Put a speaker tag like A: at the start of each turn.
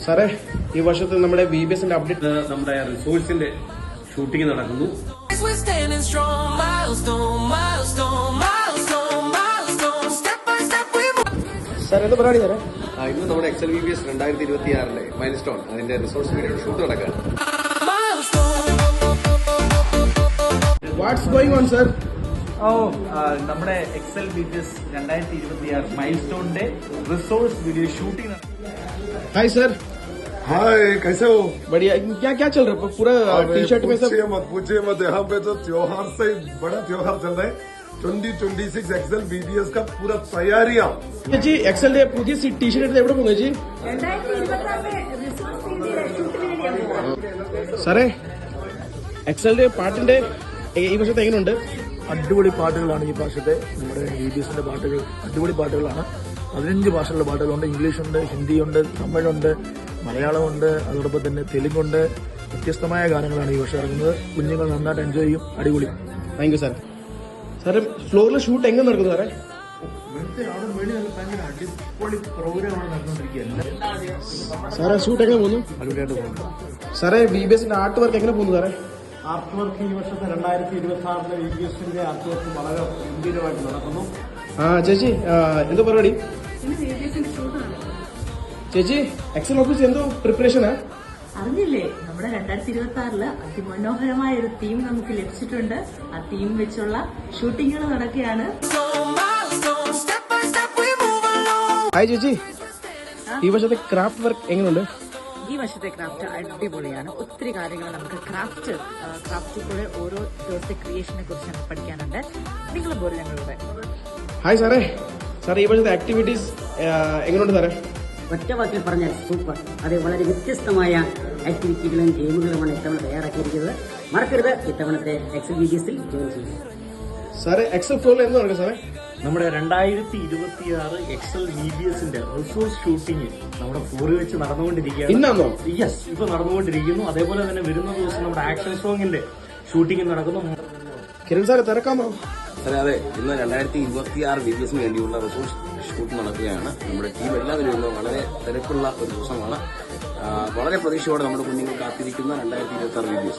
A: സാറേ, ഈ വർഷത്തെ നമ്മുടെ VBS അപ്ഡേറ്റ്
B: നമ്മുടെ റിസോഴ്സിന്റെ ഷൂട്ടിംഗ് നടക്കുന്നു.
A: സാർ എന്താ പരിപാടി സാറേ?
B: ഇന്ന് നമ്മുടെ എക്സൽ VBS 2026 മൈൽ സ്റ്റോൺ അതിന്റെ റിസോഴ്സ് വീഡിയോ ഷൂട്ട് നടക്കുകയാണ്.
A: What's going on sir?
C: നമ്മുടെ എക്സൽ VBS 2026 മൈൽ സ്റ്റോണിന്റെ resource video shooting.
A: Hi sir.
D: Hi, कैसे हो?
A: बढ़िया। क्या क्या चल रहा है? पूरा टी-शर्ट में सब
D: पूछिए मत। यहाँ पे तो त्योहार से बड़ा त्योहार चल रहा है। 2026 एक्सेल VBS का पूरा तैयारियां
A: जी। एक्सेल പുതിയ टी-शर्ट എവിടെ പോകുന്നു जी? സാറേ, എക്സലിന്റെ പാട്ടിന്റെ ഈ വർഷത്തെ എങ്ങനെയുണ്ട്?
E: അടിപൊളി പാട്ടുകളാണ് ഈ പ്രാവശ്യത്തെ നമ്മുടെ VBSന്റെ പാട്ടുകൾ. അടിപൊളി പാട്ടുകളാണ്. 15 ഭാഷകളുടെ പാട്ടുകളുണ്ട്. ഇംഗ്ലീഷുണ്ട്, ഹിന്ദിയുണ്ട്, തമിഴുണ്ട്, മലയാളമുണ്ട്, അതോടൊപ്പം തന്നെ തെലുങ്കുണ്ട്. വ്യത്യസ്തമായ ഗാനങ്ങളാണ് ഈ വർഷം ഇറങ്ങുന്നത്. കുഞ്ഞുങ്ങൾ നന്നായിട്ട് എൻജോയ് ചെയ്യും. അടിപൊളി.
A: Thank you sir. സാറേ, ഫ്ലോറിലെ ഷൂട്ട് എങ്ങനെ നടക്കുന്നു സാറേ?
E: അവിടെ ഭയങ്കര അടിപൊളി പ്രോഗ്രാമാണ് നടന്നുകൊണ്ടിരിക്കുക.
A: സാറേ, ഷൂട്ട് എങ്ങനെ പോകുന്നു?
E: അടിപൊളിയായിട്ട് പോകുന്നു.
A: സാറേ, VBSന്റെ ആർട്ട് വർക്ക് എങ്ങനെ പോകുന്നു സാറേ?
E: ആർട്ട് വർക്ക് ഈ വർഷത്തെ 2026 VBSന്റെ ആർട്ട് വർക്ക് വളരെ ഗംഭീരമായിട്ട് നടക്കുന്നു.
A: ചേച്ചി എന്തോ പരിപാടി? ചേച്ചി, എക്സൽ ഓഫീസ് എന്തോ പ്രിപ്പറേഷനാ?
F: അറിഞ്ഞില്ലേ, നമ്മുടെ 2026 അതിമനോഹരമായ ഒരു തീം നമുക്ക് ലഭിച്ചിട്ടുണ്ട്. ആ തീം വെച്ചുള്ള ഷൂട്ടിങ്ങുകൾ നടക്കുകയാണ്.
A: ഹായ് ചേച്ചി, ഈ വർഷത്തെ ക്രാഫ്റ്റ് വർക്ക് എങ്ങനെയുണ്ട്?
F: ഈ വർഷത്തെ ക്രാഫ്റ്റ് അടിപൊളിയാണ്. ഒത്തിരി കാര്യങ്ങൾ നമുക്ക് ക്രാഫ്റ്റിൽ കൂടെ ഓരോ ദിവസത്തെ ക്രിയേഷനെ കുറിച്ച് നമുക്ക് പഠിക്കാനുണ്ട്. നിങ്ങൾ പോലും ഞങ്ങളുടെ.
A: ഹായ് സാറേ. സാറേ, ഈ വർഷത്തെ ആക്ടിവിറ്റീസ് എങ്ങനെയുണ്ട് സാറേ?
G: ഒറ്റ വാക്കിൽ പറഞ്ഞാൽ സൂപ്പർ. അത് വളരെ വ്യത്യസ്തമായ ആക്ടിവിറ്റികളും ഗെയിമുകളുമാണ് ഇത്തവണ തയ്യാറാക്കിയിരിക്കുന്നത്. മറക്കരുത് ഇത്തവണത്തെ എക്സൽ VBSൽ ജോയിൻ ചെയ്യുക.
A: സാറേ, എക്സൽ ഫ്ലോറിൽ എന്ത് നടക്കും സാറേ?
C: നമ്മുടെ 2026 എക്സൽ VBSന്റെ റിസോഴ്സ് ഷൂട്ടിംഗ് നമ്മുടെ ഫ്ലോറിൽ വെച്ച് നടന്നുകൊണ്ടിരിക്കുകയാണ്.
A: ഇന്നാണോ?
C: യെസ്, ഇപ്പൊ നടന്നുകൊണ്ടിരിക്കുന്നു. അതേപോലെ തന്നെ വരുന്ന ദിവസം നമ്മുടെ ആക്ഷൻ സോങ്ങിന്റെ ഷൂട്ടിംഗ് നടക്കുന്നു.
A: കിരൺ സാറെ, തിരക്കാമോ?
B: അതെ, ഇന്ന് 2026 VBSന് വേണ്ടിയുള്ള റിസോഴ്സ് ഷൂട്ട് നടക്കുകയാണ്. നമ്മുടെ ടീം എല്ലാവരും ഇന്ന് വളരെ തിരക്കുള്ള ഒരു ദിവസമാണ്. വളരെ പ്രതീക്ഷയോടെ നമ്മുടെ കുഞ്ഞുങ്ങൾ കാത്തിരിക്കുന്ന 2026 VBS.